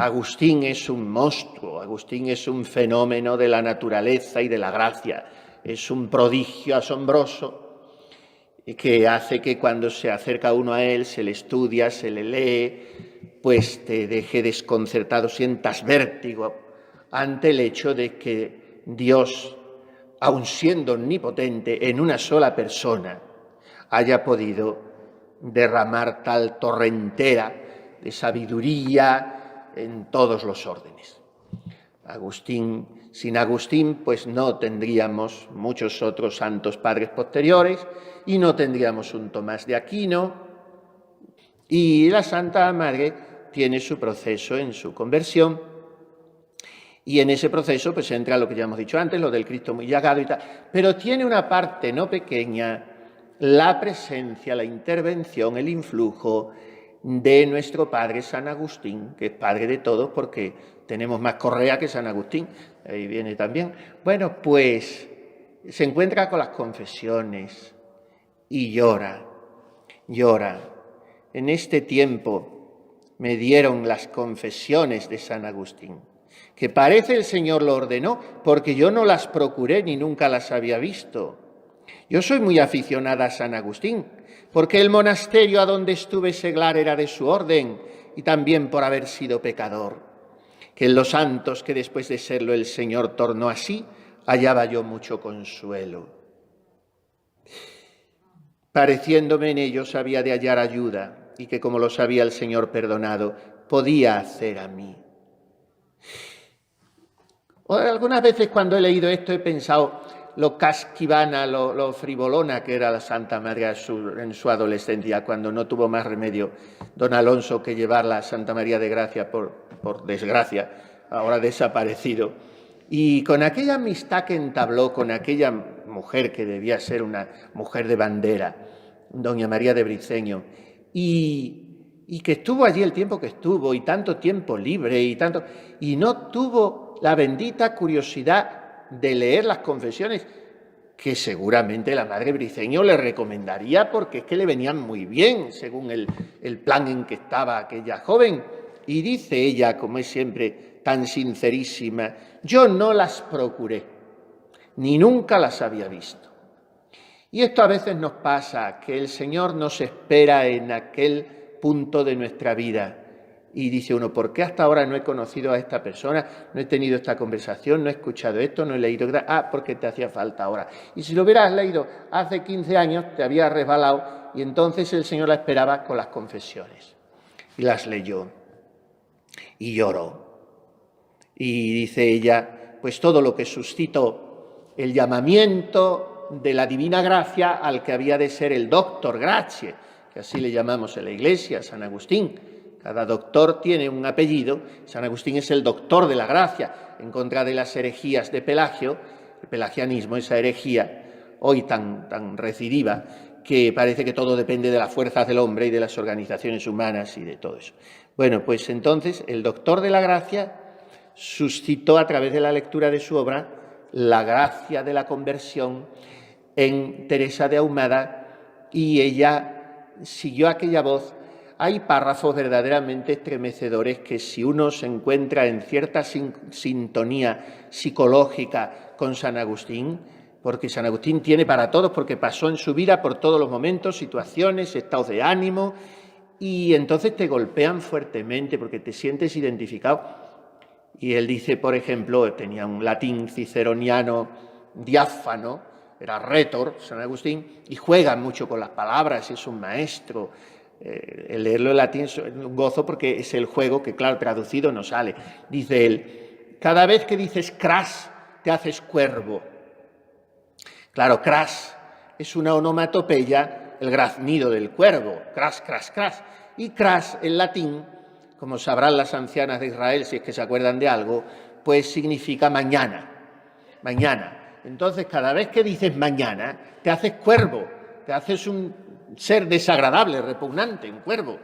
Agustín es un monstruo, Agustín es un fenómeno de la naturaleza y de la gracia, es un prodigio asombroso que hace que cuando se acerca uno a él, se le estudia, se le lee, pues te deje desconcertado, sientas vértigo ante el hecho de que Dios, aun siendo omnipotente, en una sola persona, haya podido derramar tal torrentera de sabiduría en todos los órdenes. Sin Agustín, pues no tendríamos muchos otros santos padres posteriores y no tendríamos un Tomás de Aquino. Y la Santa Madre tiene su proceso en su conversión y en ese proceso pues entra lo que ya hemos dicho antes, lo del Cristo muy llagado y tal, pero tiene una parte no pequeña, la presencia, la intervención, el influjo de nuestro padre San Agustín, que es padre de todos porque tenemos más correa que San Agustín, ahí viene también. Bueno, pues se encuentra con las confesiones y llora. En este tiempo me dieron las confesiones de San Agustín, que parece el Señor lo ordenó, porque yo no las procuré ni nunca las había visto. Yo soy muy aficionada a San Agustín, porque el monasterio a donde estuve seglar era de su orden y también por haber sido pecador, que en los santos que después de serlo el Señor tornó así, hallaba yo mucho consuelo. Pareciéndome en ellos había de hallar ayuda y que como los había el Señor perdonado, podía hacer a mí. Algunas veces cuando he leído esto he pensado lo casquivana, lo frivolona que era la Santa María en su adolescencia, cuando no tuvo más remedio don Alonso que llevarla a Santa María de Gracia, por desgracia, ahora desaparecido. Y con aquella amistad que entabló con aquella mujer que debía ser una mujer de bandera, doña María de Briceño, y que estuvo allí el tiempo que estuvo, y tanto tiempo libre, y no tuvo la bendita curiosidad de leer las confesiones, que seguramente la Madre Briceño le recomendaría porque es que le venían muy bien, según el plan en que estaba aquella joven. Y dice ella, como es siempre tan sincerísima, yo no las procuré, ni nunca las había visto. Y esto a veces nos pasa, que el Señor nos espera en aquel punto de nuestra vida. Y dice uno, ¿por qué hasta ahora no he conocido a esta persona? No he tenido esta conversación, no he escuchado esto, no he leído... porque te hacía falta ahora. Y si lo hubieras leído hace 15 años, te había resbalado y entonces el Señor la esperaba con las confesiones. Y las leyó. Y lloró. Y dice ella, pues todo lo que suscitó el llamamiento de la divina gracia al que había de ser el doctor grazie, que así le llamamos en la Iglesia, San Agustín. Cada doctor tiene un apellido. San Agustín es el doctor de la gracia, en contra de las herejías de Pelagio, el pelagianismo, esa herejía hoy tan recidiva, que parece que todo depende de las fuerzas del hombre y de las organizaciones humanas y de todo eso. Bueno, pues entonces el doctor de la gracia suscitó a través de la lectura de su obra la gracia de la conversión en Teresa de Ahumada, y ella siguió aquella voz. Hay párrafos verdaderamente estremecedores que si uno se encuentra en cierta sintonía psicológica con San Agustín, porque San Agustín tiene para todos, porque pasó en su vida por todos los momentos, situaciones, estados de ánimo, y entonces te golpean fuertemente porque te sientes identificado. Y él dice, por ejemplo, tenía un latín ciceroniano diáfano, era rétor, San Agustín, y juega mucho con las palabras, es un maestro. El leerlo en latín es un gozo porque es el juego que, claro, traducido no sale. Dice él, cada vez que dices cras, te haces cuervo. Claro, cras es una onomatopeya, el graznido del cuervo, cras, cras, cras. Y cras, en latín, como sabrán las ancianas de Israel, si es que se acuerdan de algo, pues significa mañana, mañana. Entonces, cada vez que dices mañana, te haces cuervo, te haces un ser desagradable, repugnante, un cuervo.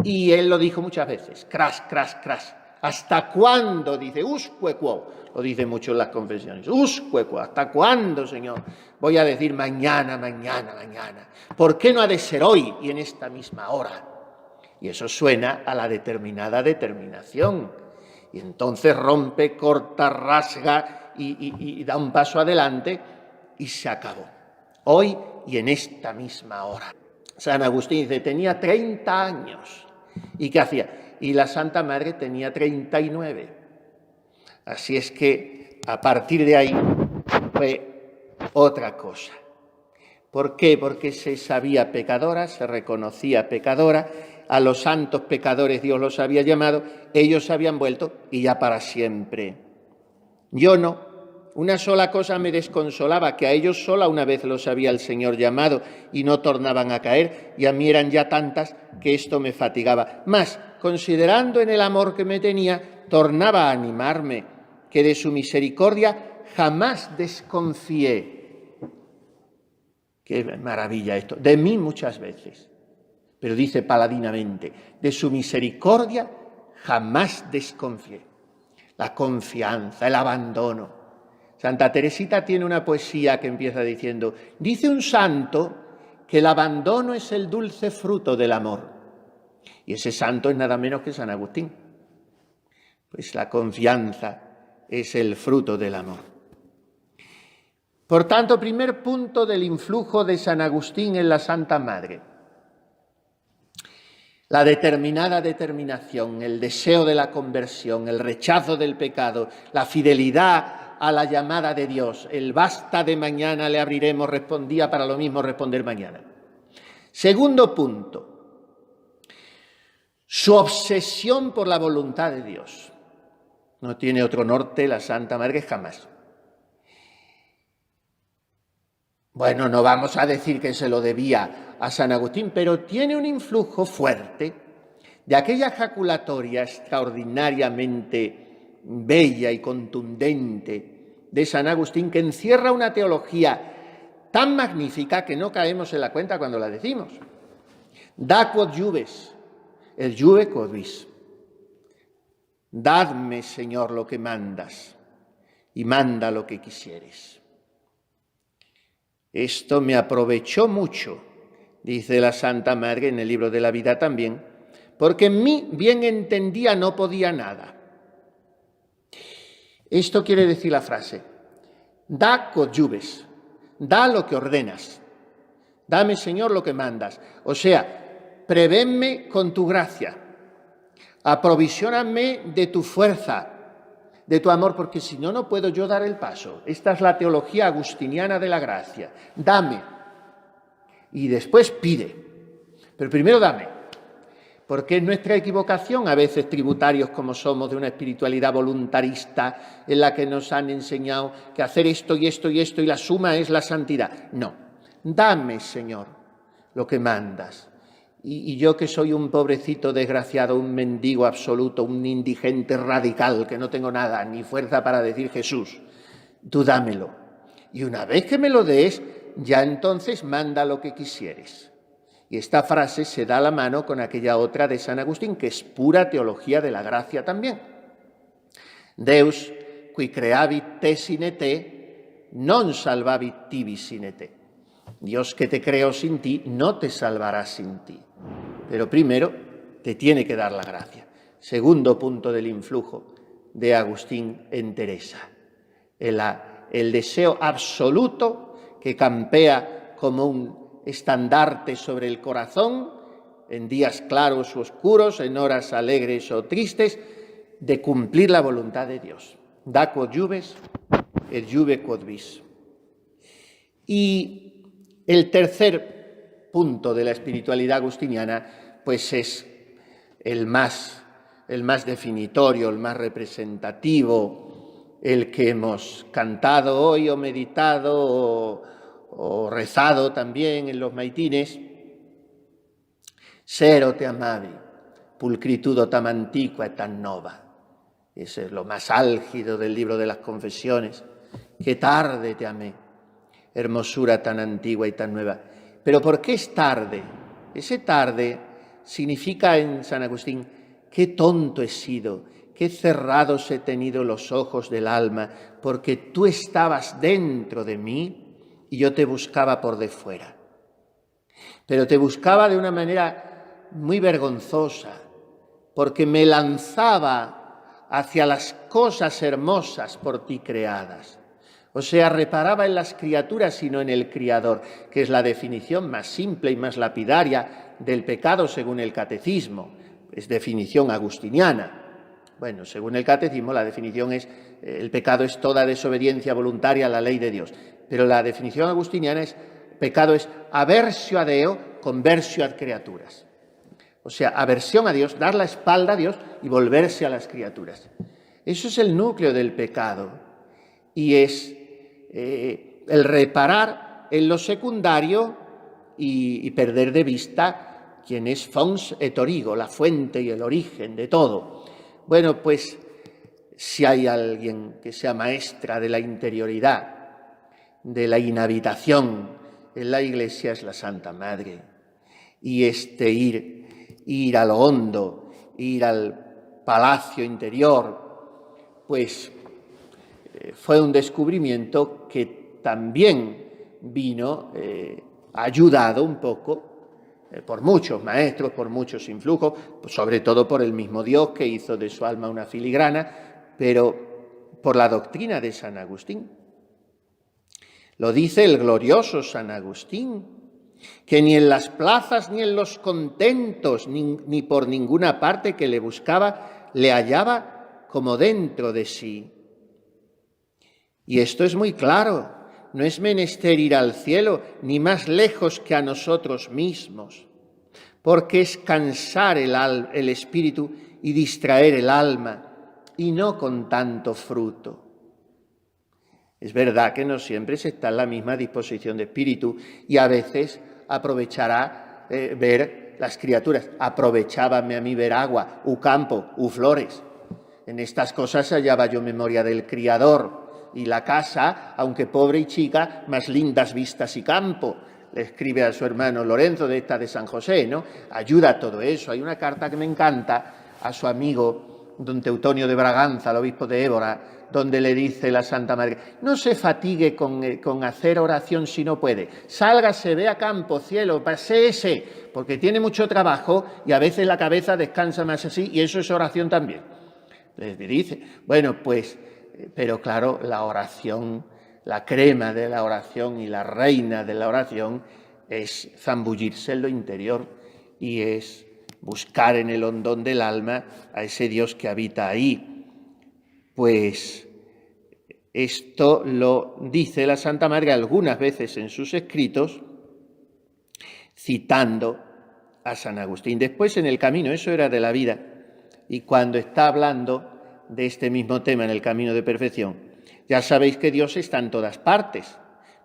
Y él lo dijo muchas veces, cras, cras, cras. ¿Hasta cuándo? Dice, usquequo, lo dice mucho en las confesiones, usquequo, ¿hasta cuándo, Señor? Voy a decir mañana, mañana, mañana. ¿Por qué no ha de ser hoy y en esta misma hora? Y eso suena a la determinada determinación. Y entonces rompe, corta, rasga y da un paso adelante y se acabó. Hoy y en esta misma hora. San Agustín dice, tenía 30 años. ¿Y qué hacía? Y la Santa Madre tenía 39. Así es que a partir de ahí fue otra cosa. ¿Por qué? Porque se sabía pecadora, se reconocía pecadora, a los santos pecadores Dios los había llamado, ellos se habían vuelto y ya para siempre. Yo no. Una sola cosa me desconsolaba, que a ellos sola una vez los había el Señor llamado y no tornaban a caer, y a mí eran ya tantas que esto me fatigaba. Mas, considerando en el amor que me tenía, tornaba a animarme, que de su misericordia jamás desconfié. Qué maravilla esto. De mí muchas veces, pero dice paladinamente, de su misericordia jamás desconfié. La confianza, el abandono. Santa Teresita tiene una poesía que empieza diciendo, dice un santo que el abandono es el dulce fruto del amor. Y ese santo es nada menos que San Agustín. Pues la confianza es el fruto del amor. Por tanto, primer punto del influjo de San Agustín en la Santa Madre. La determinada determinación, el deseo de la conversión, el rechazo del pecado, la fidelidad a la llamada de Dios. El basta de mañana le abriremos, respondía para lo mismo responder mañana. Segundo punto, su obsesión por la voluntad de Dios. No tiene otro norte la Santa Madre jamás. Bueno, no vamos a decir que se lo debía a San Agustín, pero tiene un influjo fuerte de aquella jaculatoria extraordinariamente bella y contundente de San Agustín, que encierra una teología tan magnífica que no caemos en la cuenta cuando la decimos. Da quod iuves, el iuve quod vis. Dadme, Señor, lo que mandas, y manda lo que quisieres. Esto me aprovechó mucho, dice la Santa Madre en el libro de la vida también, porque en mí, bien entendía, no podía nada. Esto quiere decir la frase, da quod iuves, da lo que ordenas, dame, Señor, lo que mandas. O sea, prevénme con tu gracia, aprovisioname de tu fuerza, de tu amor, porque si no, no puedo yo dar el paso. Esta es la teología agustiniana de la gracia. Dame, y después pide, pero primero dame. Porque es nuestra equivocación, a veces tributarios como somos, de una espiritualidad voluntarista en la que nos han enseñado que hacer esto y esto y esto y la suma es la santidad. No, dame, Señor, lo que mandas. Y yo que soy un pobrecito desgraciado, un mendigo absoluto, un indigente radical, que no tengo nada, ni fuerza para decir Jesús, tú dámelo. Y una vez que me lo des, ya entonces manda lo que quisieres. Y esta frase se da a la mano con aquella otra de San Agustín, que es pura teología de la gracia también. Deus, qui creavit te sine te, non salvavit tibi sine te. Dios que te creó sin ti, no te salvará sin ti. Pero primero te tiene que dar la gracia. Segundo punto del influjo de Agustín en Teresa. El deseo absoluto que campea como un estandarte sobre el corazón, en días claros o oscuros, en horas alegres o tristes, de cumplir la voluntad de Dios. Da quod iuves, et iuve quod vis. Y el tercer punto de la espiritualidad agustiniana, pues es el más definitorio, el más representativo, el que hemos cantado hoy o meditado o rezado también en los maitines. Sero te amavi, pulcritudo tam antiqua et tan nova. Ese es lo más álgido del libro de las confesiones. Qué tarde te amé, hermosura tan antigua y tan nueva. Pero ¿por qué es tarde? Ese tarde significa en San Agustín, qué tonto he sido, qué cerrados he tenido los ojos del alma, porque tú estabas dentro de mí y yo te buscaba por de fuera. Pero te buscaba de una manera muy vergonzosa, porque me lanzaba hacia las cosas hermosas por ti creadas. O sea, reparaba en las criaturas y no en el Criador, que es la definición más simple y más lapidaria del pecado según el catecismo. Es definición agustiniana. Bueno, según el catecismo, la definición es, el pecado es toda desobediencia voluntaria a la ley de Dios. Pero la definición agustiniana es, pecado es aversio a Deo, conversio ad creaturas. O sea, aversión a Dios, dar la espalda a Dios y volverse a las criaturas. Eso es el núcleo del pecado. Y es el reparar en lo secundario y perder de vista quién es fons et origo, la fuente y el origen de todo. Bueno, pues si hay alguien que sea maestra de la interioridad, de la inhabitación en la Iglesia, es la Santa Madre. Y ir a lo hondo, ir al palacio interior, pues fue un descubrimiento que también vino ayudado un poco por muchos maestros, por muchos influjos, pues sobre todo por el mismo Dios que hizo de su alma una filigrana, pero por la doctrina de San Agustín. Lo dice el glorioso San Agustín, que ni en las plazas ni en los contentos, ni por ninguna parte que le buscaba, le hallaba como dentro de sí. Y esto es muy claro, no es menester ir al cielo, ni más lejos que a nosotros mismos, porque es cansar el espíritu y distraer el alma, y no con tanto fruto. Es verdad que no siempre se está en la misma disposición de espíritu, y a veces aprovechará ver las criaturas. Aprovechábame a mí ver agua, u campo, u flores. En estas cosas hallaba yo memoria del Criador, y la casa, aunque pobre y chica, más lindas vistas y campo. Le escribe a su hermano Lorenzo de esta de San José, ¿no? Ayuda a todo eso. Hay una carta que me encanta a su amigo don Teutonio de Braganza, el obispo de Évora, donde le dice la Santa Madre, no se fatigue con hacer oración si no puede. Sálgase, ve a campo, cielo, paséese, porque tiene mucho trabajo y a veces la cabeza descansa más así, y eso es oración también. Les dice, bueno, pues, pero claro, la oración, la crema de la oración y la reina de la oración es zambullirse en lo interior y es buscar en el hondón del alma a ese Dios que habita ahí. Pues esto lo dice la Santa Madre algunas veces en sus escritos, citando a San Agustín. Después en el camino, eso era de la vida, y cuando está hablando de este mismo tema en el camino de perfección, ya sabéis que Dios está en todas partes.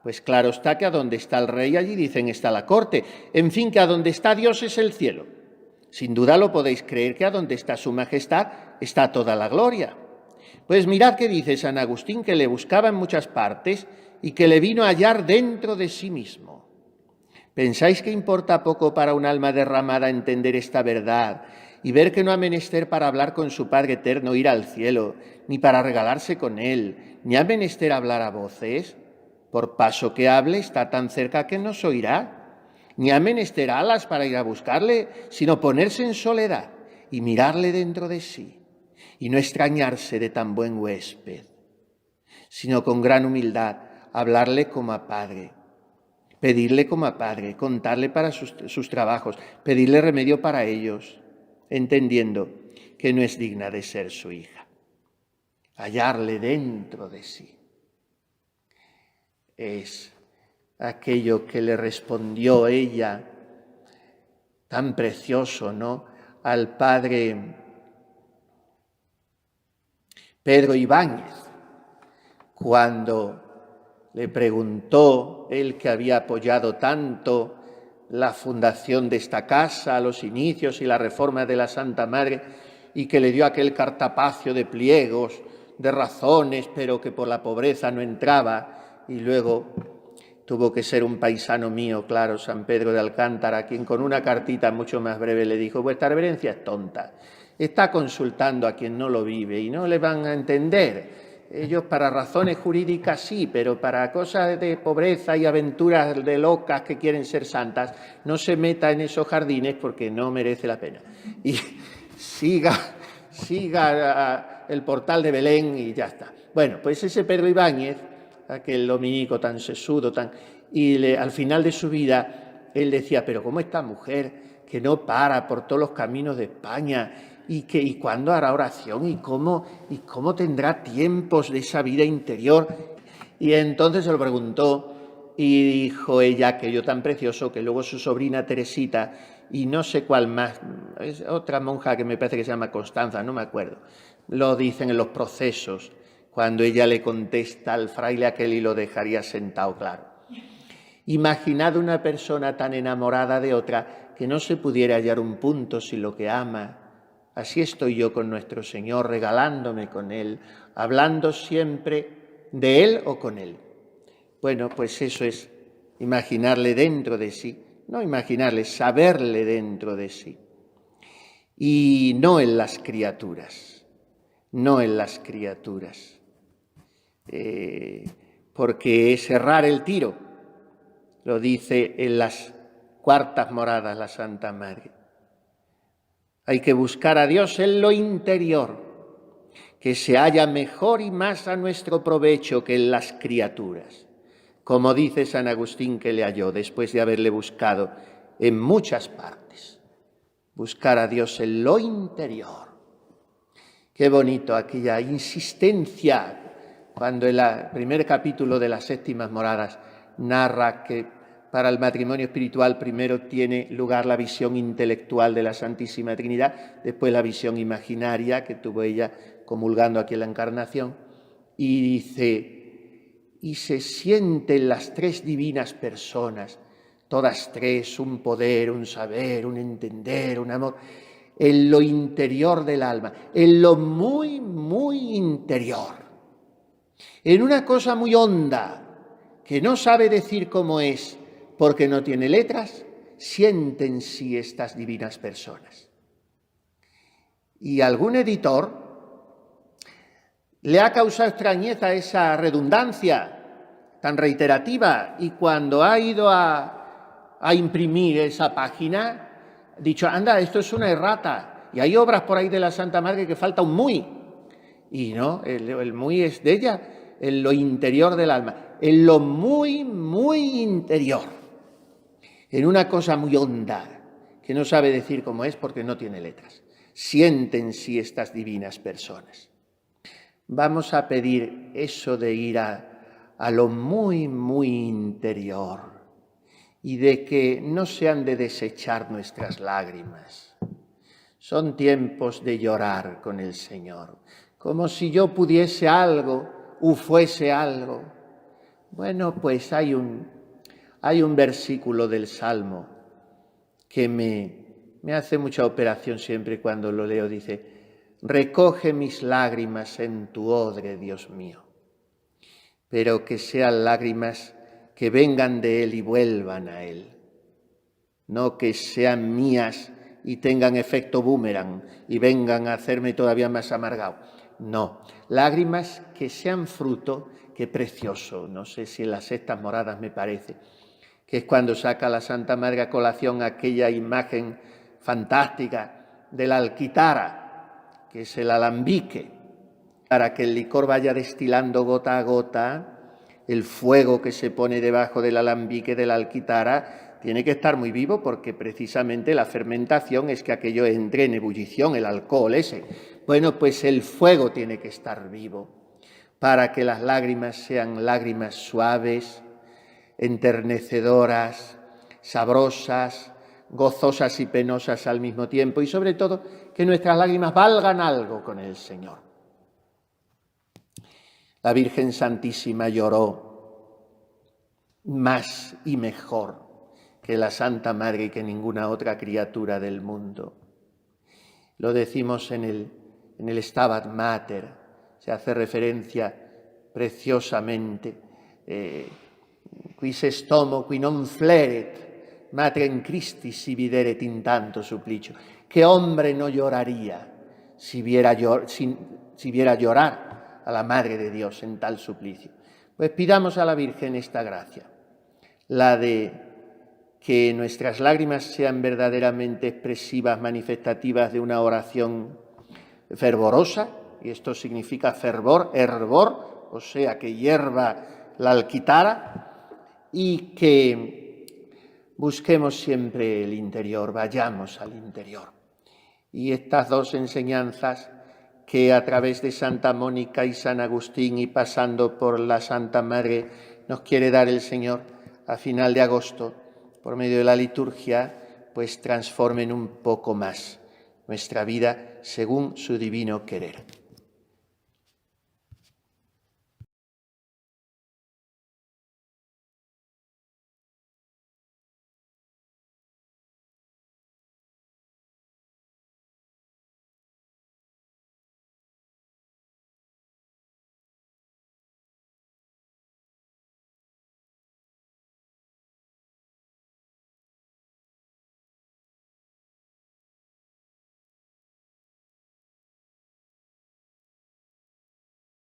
Pues claro está que a donde está el rey, allí dicen está la corte. En fin, que a donde está Dios es el cielo. Sin duda lo podéis creer que a donde está su majestad está toda la gloria. Pues mirad que dice San Agustín que le buscaba en muchas partes y que le vino a hallar dentro de sí mismo. ¿Pensáis que importa poco para un alma derramada entender esta verdad y ver que no ha menester para hablar con su Padre eterno ir al cielo, ni para regalarse con él, ni ha menester hablar a voces? Por paso que hable está tan cerca que nos oirá. Ni ha menester alas para ir a buscarle, sino ponerse en soledad y mirarle dentro de sí, y no extrañarse de tan buen huésped, sino con gran humildad hablarle como a Padre, pedirle como a Padre, contarle para sus trabajos, pedirle remedio para ellos, entendiendo que no es digna de ser su hija. Hallarle dentro de sí. Es aquello que le respondió ella, tan precioso, ¿no?, al padre Pedro Ibáñez, cuando le preguntó, él que había apoyado tanto la fundación de esta casa, los inicios y la reforma de la Santa Madre, y que le dio aquel cartapacio de pliegos, de razones, pero que por la pobreza no entraba, y luego tuvo que ser un paisano mío, claro, San Pedro de Alcántara, quien con una cartita mucho más breve le dijo, vuestra reverencia es tonta, está consultando a quien no lo vive y no le van a entender. Ellos para razones jurídicas sí, pero para cosas de pobreza y aventuras de locas que quieren ser santas, no se meta en esos jardines porque no merece la pena. Y siga el portal de Belén y ya está. Bueno, pues ese Pedro Ibáñez, aquel dominico tan sesudo, al final de su vida, él decía, pero ¿cómo esta mujer que no para por todos los caminos de España y cuándo hará oración y cómo tendrá tiempos de esa vida interior? Y entonces se lo preguntó y dijo ella aquello tan precioso que luego su sobrina Teresita y no sé cuál más, es otra monja que me parece que se llama Constanza, no me acuerdo, lo dicen en los procesos, cuando ella le contesta al fraile aquel y lo dejaría sentado, claro. Imaginad una persona tan enamorada de otra que no se pudiera hallar un punto si lo que ama. Así estoy yo con nuestro Señor, regalándome con Él, hablando siempre de Él o con Él. Bueno, pues eso es imaginarle dentro de sí, no imaginarle, saberle dentro de sí. Y no en las criaturas, no en las criaturas. Porque es errar el tiro, lo dice en las cuartas moradas la Santa Madre. Hay que buscar a Dios en lo interior, que se halla mejor y más a nuestro provecho que en las criaturas, como dice San Agustín que le halló después de haberle buscado en muchas partes. Buscar a Dios en lo interior. Qué bonito aquella insistencia cuando en el primer capítulo de las séptimas moradas narra que para el matrimonio espiritual primero tiene lugar la visión intelectual de la Santísima Trinidad, después la visión imaginaria que tuvo ella comulgando aquí en la Encarnación, y dice, y se sienten las tres divinas personas, todas tres, un poder, un saber, un entender, un amor, en lo interior del alma, en lo muy, muy interior, en una cosa muy honda, que no sabe decir cómo es, porque no tiene letras, siente en sí estas divinas personas. Y algún editor le ha causado extrañeza esa redundancia tan reiterativa, y cuando ha ido a imprimir esa página, ha dicho, anda, esto es una errata, y hay obras por ahí de la Santa Madre que falta un muy, y no, el muy es de ella, en lo interior del alma, en lo muy, muy interior, en una cosa muy honda, que no sabe decir cómo es porque no tiene letras. Siente en sí estas divinas personas. Vamos a pedir eso de ir a lo muy, muy interior y de que no se han de desechar nuestras lágrimas. Son tiempos de llorar con el Señor, como si yo pudiese algo o fuese algo. Bueno, pues hay un versículo del Salmo que me hace mucha operación siempre cuando lo leo. Dice, recoge mis lágrimas en tu odre, Dios mío, pero que sean lágrimas que vengan de Él y vuelvan a Él, no que sean mías y tengan efecto boomerang y vengan a hacerme todavía más amargado. No, lágrimas que sean fruto, qué precioso, no sé si en las sextas moradas me parece, que es cuando saca la Santa Madre a colación aquella imagen fantástica de la alquitara, que es el alambique, para que el licor vaya destilando gota a gota, el fuego que se pone debajo del alambique de la alquitara tiene que estar muy vivo porque precisamente la fermentación es que aquello entre en ebullición, el alcohol ese. Bueno, pues el fuego tiene que estar vivo para que las lágrimas sean lágrimas suaves, enternecedoras, sabrosas, gozosas y penosas al mismo tiempo, y sobre todo que nuestras lágrimas valgan algo con el Señor. La Virgen Santísima lloró más y mejor que la Santa Madre y que ninguna otra criatura del mundo. Lo decimos en el Stabat Mater, se hace referencia preciosamente, quis est homo qui non fleret, matrem Christi si videret in tanto supplicio. ¿Qué hombre no lloraría si viera llorar a la Madre de Dios en tal suplicio? Pues pidamos a la Virgen esta gracia, la de que nuestras lágrimas sean verdaderamente expresivas, manifestativas de una oración fervorosa, y esto significa fervor, hervor, o sea, que hierva la alquitara, y que busquemos siempre el interior, vayamos al interior. Y estas dos enseñanzas que a través de Santa Mónica y San Agustín y pasando por la Santa Madre nos quiere dar el Señor a final de agosto, por medio de la liturgia, pues transformen un poco más nuestra vida según su divino querer.